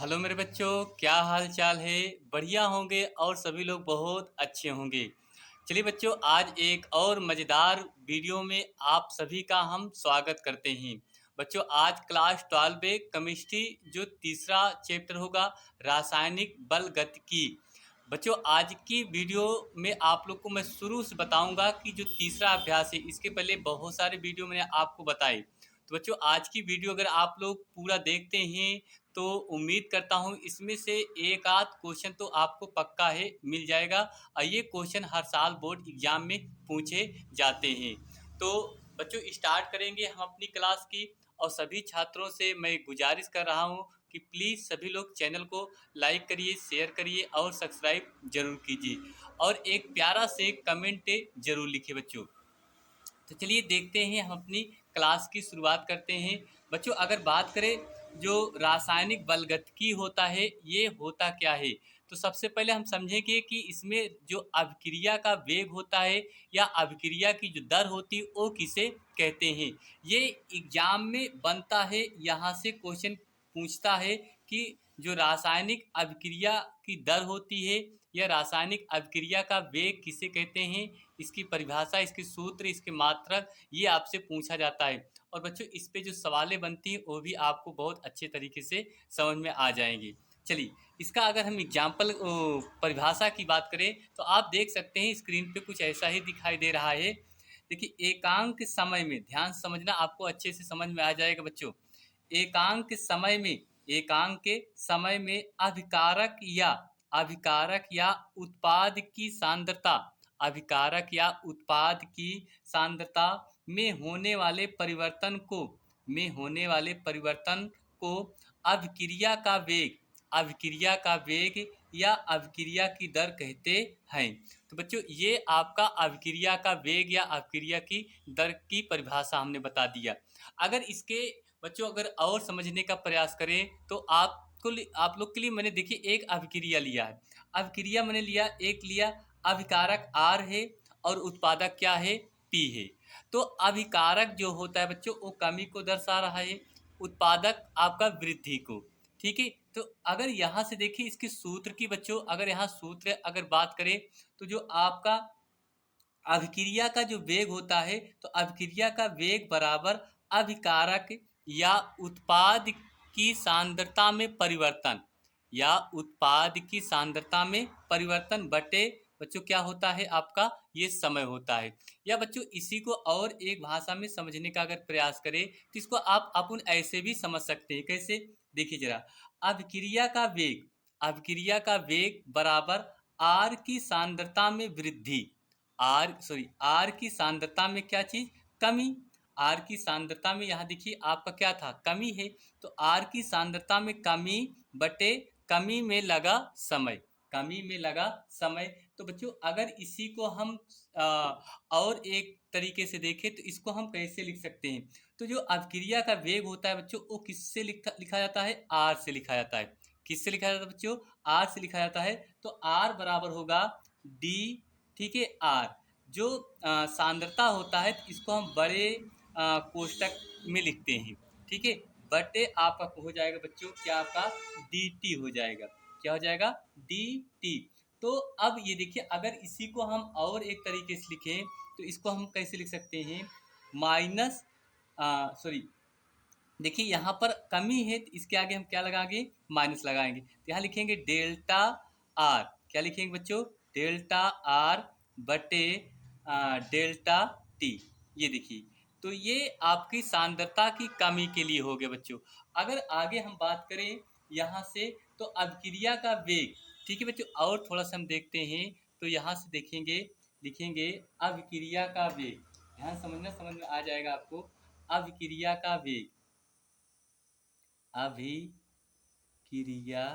Hello मेरे बच्चों, क्या हाल चाल है। बढ़िया होंगे और सभी लोग बहुत अच्छे होंगे। चलिए बच्चों, आज एक और मज़ेदार वीडियो में आप सभी का हम स्वागत करते हैं। बच्चों, आज क्लास 12 में केमिस्ट्री जो तीसरा चैप्टर होगा, रासायनिक बल गतिकी। बच्चों, आज की वीडियो में आप लोग को मैं शुरू से बताऊंगा कि जो तीसरा अभ्यास है, इसके पहले बहुत सारे वीडियो मैंने आपको बताए। तो बच्चों, आज की वीडियो अगर आप लोग पूरा देखते हैं तो उम्मीद करता हूँ इसमें से एक आध क्वेश्चन तो आपको पक्का है मिल जाएगा। और ये क्वेश्चन हर साल बोर्ड एग्जाम में पूछे जाते हैं। तो बच्चों, स्टार्ट करेंगे हम अपनी क्लास की। और सभी छात्रों से मैं गुजारिश कर रहा हूँ कि प्लीज़ सभी लोग चैनल को लाइक करिए, शेयर करिए और सब्सक्राइब जरूर कीजिए। और एक प्यारा से कमेंट जरूर लिखिए बच्चों। तो चलिए देखते हैं, हम अपनी क्लास की शुरुआत करते हैं। बच्चों, अगर बात करें जो रासायनिक बलगतिकी होता है, ये होता क्या है। तो सबसे पहले हम समझेंगे कि इसमें जो अभिक्रिया का वेग होता है या अभिक्रिया की जो दर होती है वो किसे कहते हैं। ये एग्जाम में बनता है, यहाँ से क्वेश्चन पूछता है कि जो रासायनिक अभिक्रिया की दर होती है या रासायनिक अभिक्रिया का वेग किसे कहते हैं, इसकी परिभाषा, इसके सूत्र, इसके मात्रक, ये आपसे पूछा जाता है। और बच्चों, इस पे जो सवालें बनती हैं वो भी आपको बहुत अच्छे तरीके से समझ में आ जाएंगे। चलिए, इसका अगर हम एग्जाम्पल परिभाषा की बात करें तो आप देख सकते हैं स्क्रीन पे कुछ ऐसा ही दिखाई दे रहा है। देखिए, एकांक समय में, ध्यान से समझना, आपको अच्छे से समझ में आ जाएगा बच्चों। एकांक के समय में अभिकारक या उत्पाद की सांद्रता में होने वाले परिवर्तन को अभिक्रिया का वेग या अभिक्रिया की दर कहते हैं। तो बच्चों, ये आपका अभिक्रिया का वेग या अभिक्रिया की दर की परिभाषा हमने बता दिया। अगर इसके बच्चों अगर और समझने का प्रयास करें तो आप लोग के लिए मैंने देखिए एक अभिक्रिया लिया है। अभिक्रिया मैंने लिया अभिकारक आर है और उत्पादक क्या है, पी है। तो अभिकारक जो होता है बच्चों वो कमी को दर्शा रहा है, उत्पादक आपका वृद्धि को। ठीक है। तो अगर यहाँ से देखिए इसके सूत्र की बच्चों, अगर यहाँ सूत्र अगर बात करें तो जो आपका अभिक्रिया का जो वेग होता है, तो अभिक्रिया का वेग बराबर अभिकारक या उत्पाद की सांद्रता में परिवर्तन बटे बच्चों क्या होता है आपका, ये समय होता है। या बच्चों, इसी को और एक भाषा में समझने का अगर प्रयास करें तो इसको आप अपन ऐसे भी समझ सकते हैं। कैसे, देखिए जरा। अभिक्रिया का वेग बराबर आर की सांद्रता में वृद्धि, आर की सांद्रता में क्या चीज, कमी। आर की सांद्रता में यहाँ देखिए आपका क्या था, कमी है। तो आर की सांद्रता में कमी बटे कमी में लगा समय। तो बच्चों, अगर इसी को हम आ, और एक तरीके से देखें तो इसको हम कैसे लिख सकते हैं। तो जो अभिक्रिया का वेग होता है बच्चों वो किससे लिखा जाता है, आर से लिखा जाता है। किससे लिखा जाता है बच्चों, आर से लिखा जाता है। तो आर बराबर होगा डी, ठीक है, आर। जो सांद्रता होता है तो इसको हम बड़े कोष्टक में लिखते हैं। ठीक है, बटे आपका हो जाएगा बच्चों क्या, आपका डी टी हो जाएगा। क्या हो जाएगा, डी टी। तो अब ये देखिए, अगर इसी को हम और एक तरीके से लिखें तो इसको हम कैसे लिख सकते हैं, माइनस सॉरी, देखिए यहाँ पर कमी है तो इसके आगे हम क्या लगाएंगे, माइनस लगाएंगे। तो यहाँ लिखेंगे डेल्टा आर। क्या लिखेंगे बच्चों, डेल्टा आर बटे डेल्टा टी। ये देखिए, तो ये आपकी सांद्रता की कमी के लिए हो गया बच्चों। अगर आगे हम बात करें यहाँ से तो अभिक्रिया का वेग, ठीक है बच्चों, और थोड़ा सा हम देखते हैं। तो यहाँ से देखेंगे, लिखेंगे अभिक्रिया का वेग। ध्यान समझना, समझ में आ जाएगा आपको। अभिक्रिया का वेग, अभिक्रिया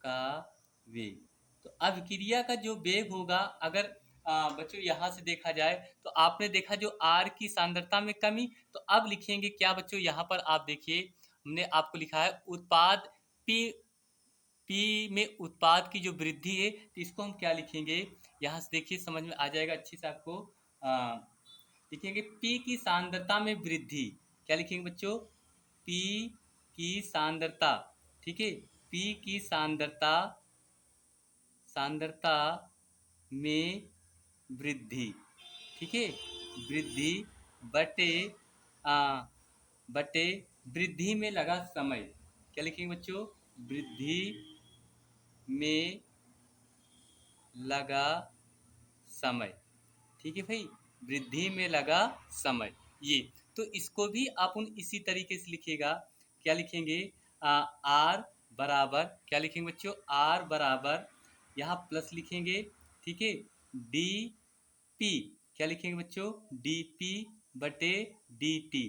का वेग। तो अभिक्रिया का जो वेग होगा, अगर बच्चों यहाँ से देखा जाए तो आपने देखा जो आर की सांद्रता में कमी। तो अब लिखेंगे क्या बच्चों, यहाँ पर आप देखिए हमने आपको लिखा है उत्पाद पी, पी में उत्पाद की जो वृद्धि है, तो इसको हम क्या लिखेंगे, यहाँ से देखिए समझ में आ जाएगा अच्छे से आपको। लिखेंगे पी की सांद्रता में वृद्धि। क्या लिखेंगे बच्चों, पी की सांद्रता, ठीक है, P की सांद्रता में वृद्धि, ठीक है, वृद्धि बटे आ, बटे वृद्धि में लगा समय। क्या लिखेंगे बच्चों? वृद्धि में लगा समय, ठीक है भाई, वृद्धि में लगा समय। ये तो इसको भी आप उन इसी तरीके से लिखेगा। क्या लिखेंगे? आर बराबर, क्या लिखेंगे बच्चों? आर बराबर, यहाँ प्लस लिखेंगे, ठीक है, डी पी, क्या लिखेंगे बच्चों? डी पी बटे डी टी,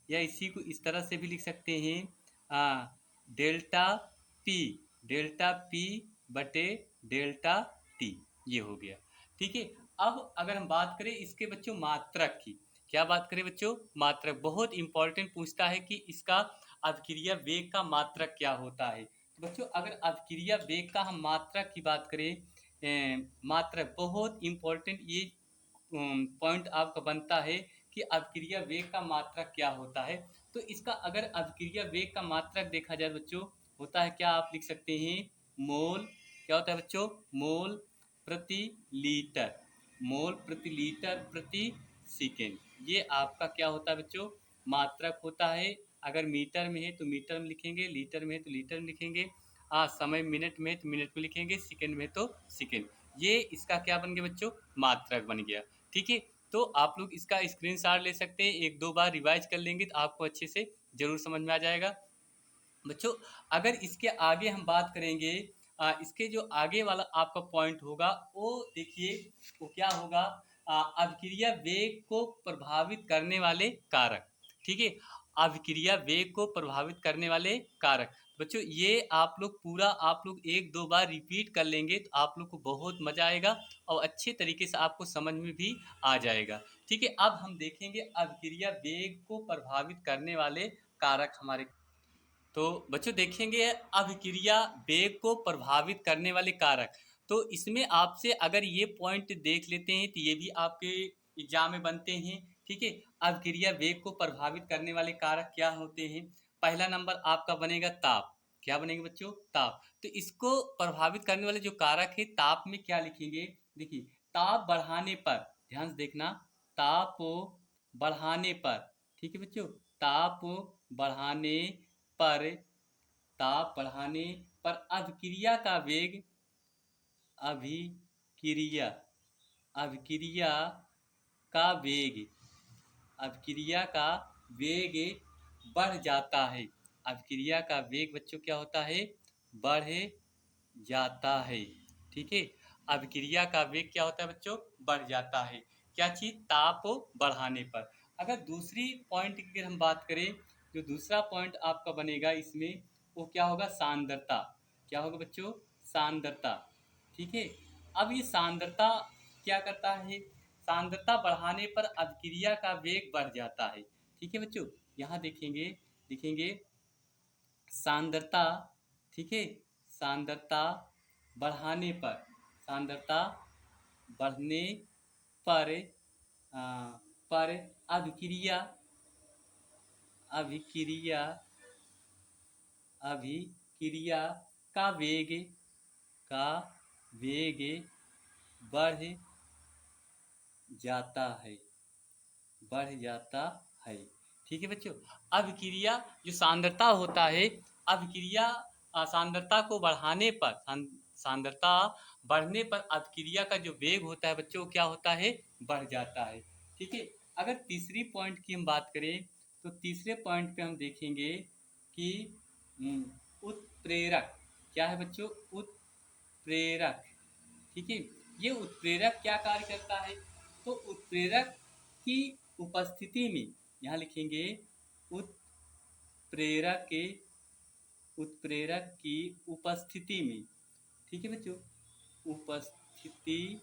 या इसी को इस तरह से भी लिख सकते हैं, डेल्टा पी, डेल्टा पी बटे डेल्टा टी, ये हो गया, ठीक है। अब अगर हम बात करें इसके बच्चों मात्रक की, क्या बात करें बच्चों? मात्रक बहुत इंपॉर्टेंट पूछता है कि इसका अभिक्रिया वेग का मात्रक क्या होता है। तो बच्चों अगर अभिक्रिया वेग का हम मात्रक की बात करें, मात्रक बहुत इंपॉर्टेंट, ये पॉइंट आपका बनता है कि अभिक्रिया वेग का मात्रक क्या होता है। तो इसका अगर अभिक्रिया वेग का मात्रक देखा जाए बच्चों, होता है क्या? आप लिख सकते हैं मोल, क्या होता है बच्चों? मोल प्रति लीटर, मोल प्रति लीटर प्रति सेकेंड, ये आपका क्या होता है बच्चों? मात्रक होता है। अगर मीटर में है तो मीटर में लिखेंगे, लीटर में है तो लीटर में लिखेंगे, समय मिनट में है तो मिनट में लिखेंगे, सेकेंड में है तो सेकेंड। ये इसका क्या बन गया बच्चों? मात्रक बन गया, ठीक है। तो आप लोग इसका स्क्रीनशॉट ले सकते हैं, एक दो बार रिवाइज कर लेंगे तो आपको अच्छे से जरूर समझ में आ जाएगा बच्चों। अगर इसके आगे हम बात करेंगे, इसके जो आगे वाला आपका पॉइंट होगा वो देखिए, वो क्या होगा? अभिक्रिया वेग को प्रभावित करने वाले कारक, ठीक है, अभिक्रिया वेग को प्रभावित करने वाले कारक। बच्चों ये आप लोग पूरा आप लोग एक दो बार रिपीट कर लेंगे तो आप लोग को बहुत मजा आएगा और अच्छे तरीके से आपको समझ में भी आ जाएगा, ठीक है। अब हम देखेंगे अभिक्रिया वेग को प्रभावित करने वाले कारक हमारे। तो बच्चों देखेंगे अभिक्रिया वेग को प्रभावित करने वाले कारक। तो इसमें आपसे अगर ये पॉइंट देख लेते हैं तो ये भी आपके एग्जाम में बनते हैं, ठीक है। अभिक्रिया वेग को प्रभावित करने वाले कारक क्या होते हैं? पहला नंबर आपका बनेगा ताप, क्या बनेगा बच्चों? ताप। तो इसको प्रभावित करने वाले जो कारक है, ताप में क्या लिखेंगे? देखिए, ताप बढ़ाने पर, ध्यान से देखना, ताप बढ़ाने पर, ठीक है बच्चों, ताप बढ़ाने पर, ताप बढ़ाने पर अभिक्रिया का वेग, अभिक्रिया, अभिक्रिया का वेग, अभिक्रिया का वेग बढ़ जाता है। अभिक्रिया का वेग बच्चों क्या होता है? बढ़ जाता है, ठीक है। अभिक्रिया का वेग क्या होता है बच्चों? बढ़ जाता है। क्या चीज? ताप बढ़ाने पर। अगर दूसरी पॉइंट की अगर हम बात करें, जो दूसरा पॉइंट आपका बनेगा इसमें, वो क्या होगा? सांद्रता। क्या होगा बच्चों? सांद्रता, ठीक है। अब ये सांद्रता क्या करता है? सांद्रता बढ़ाने पर अभिक्रिया का वेग बढ़ जाता है, ठीक है बच्चों। यहाँ देखेंगे, लिखेंगे सांद्रता, ठीक है, सांद्रता बढ़ाने पर, सांद्रता बढ़ने पर, आ, पर अभिक्रिया, अभिक्रिया, अभिक्रिया का वेग, का वेग बढ़ जाता है, बढ़ जाता है, ठीक है बच्चों। अभिक्रिया जो सांद्रता होता है, अभिक्रिया सांद्रता को बढ़ाने पर, सांद्रता बढ़ने पर अभिक्रिया का जो वेग होता है बच्चों, क्या होता है? बढ़ जाता है, ठीक है। अगर तीसरी पॉइंट की हम बात करें तो तीसरे पॉइंट पे हम देखेंगे कि उत्प्रेरक, क्या है बच्चों? उत्प्रेरक, ठीक है। ये उत्प्रेरक क्या कार्य करता है? तो उत्प्रेरक की उपस्थिति में, यहाँ लिखेंगे उत्प्रेरक के, उत्प्रेरक की उपस्थिति में, ठीक है बच्चों, उपस्थिति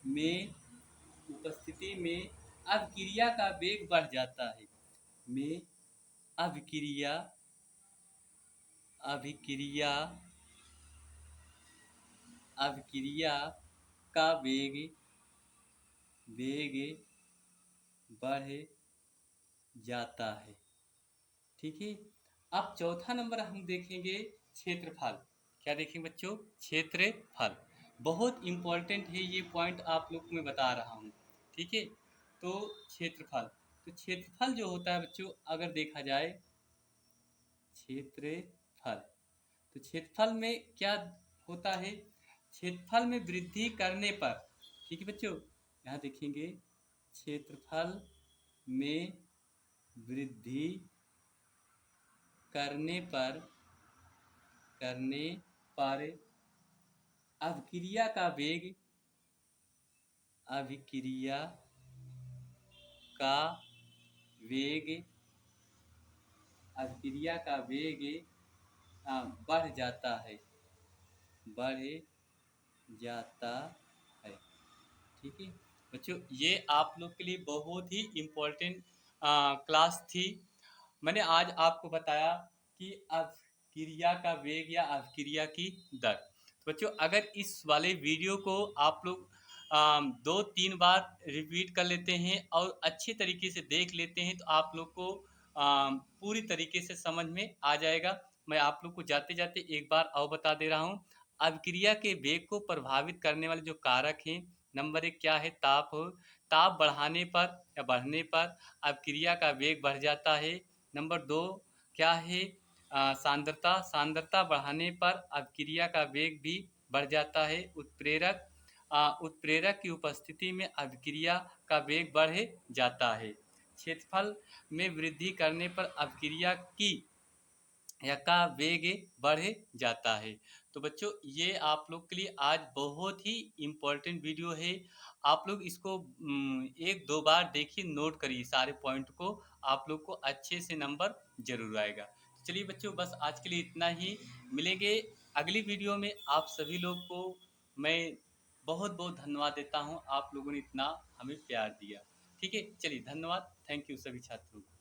में, उपस्थिति में अभिक्रिया का वेग बढ़ जाता है, में अभिक्रिया, अभिक्रिया, अभिक्रिया का वेग, वेग बढ़ जाता है, ठीक है। अब चौथा नंबर हम देखेंगे क्षेत्रफल। क्या देखेंगे बच्चों? क्षेत्रफल। बहुत इम्पोर्टेंट है ये पॉइंट, आप लोग को मैं बता रहा हूँ। ठीक है। तो क्षेत्रफल, तो क्षेत्रफल जो होता है बच्चों, अगर देखा जाए क्षेत्रफल, तो क्षेत्रफल में क्या होता है? क्षेत्रफल में वृद्धि करने पर, ठीक है बच्चों, यहाँ देखेंगे क्षेत्रफल में वृद्धि करने पर, करने पर अभिक्रिया का वेग, अभिक्रिया का वेग, अभिक्रिया का वेग बढ़ जाता है, बढ़ जाता है। ठीक है बच्चों, ये आप लोग के लिए बहुत ही इम्पोर्टेंट क्लास थी। मैंने आज आपको बताया कि अभिक्रिया का वेग या अभिक्रिया की दर। तो बच्चों, अगर इस वाले वीडियो को आप लोग 2-3 बार रिपीट कर लेते हैं और अच्छी तरीके से देख लेते हैं, तो आप लोग को पूरी तरीके से समझ में आ जाएगा। मैं आप लोग को जाते जाते एक बार और बता दे रहा हूँ। अभिक्रिया के वेग को प्रभावित करने वाले जो कारक हैं, नंबर 1 क्या है? ताप। ताप बढ़ाने पर या बढ़ने पर अभिक्रिया का वेग बढ़ जाता है। नंबर 2 क्या है? सांद्रता। सांद्रता बढ़ाने पर अभिक्रिया का वेग भी बढ़ जाता है। उत्प्रेरक। उत्प्रेरक की उपस्थिति में अभिक्रिया का वेग बढ़ जाता है। क्षेत्रफल में वृद्धि करने पर अभिक्रिया की या का वेग बढ़ जाता है। तो बच्चों, ये आप लोग के लिए आज बहुत ही इम्पोर्टेंट वीडियो है। आप लोग इसको 1-2 बार देखिए, नोट करिए सारे पॉइंट को, आप लोग को अच्छे से नंबर जरूर आएगा। तो चलिए बच्चों, बस आज के लिए इतना ही। मिलेंगे अगली वीडियो में। आप सभी लोग को मैं बहुत बहुत धन्यवाद देता हूँ, आप लोगों ने इतना हमें प्यार दिया। ठीक है, चलिए धन्यवाद, थैंक यू सभी छात्रों को।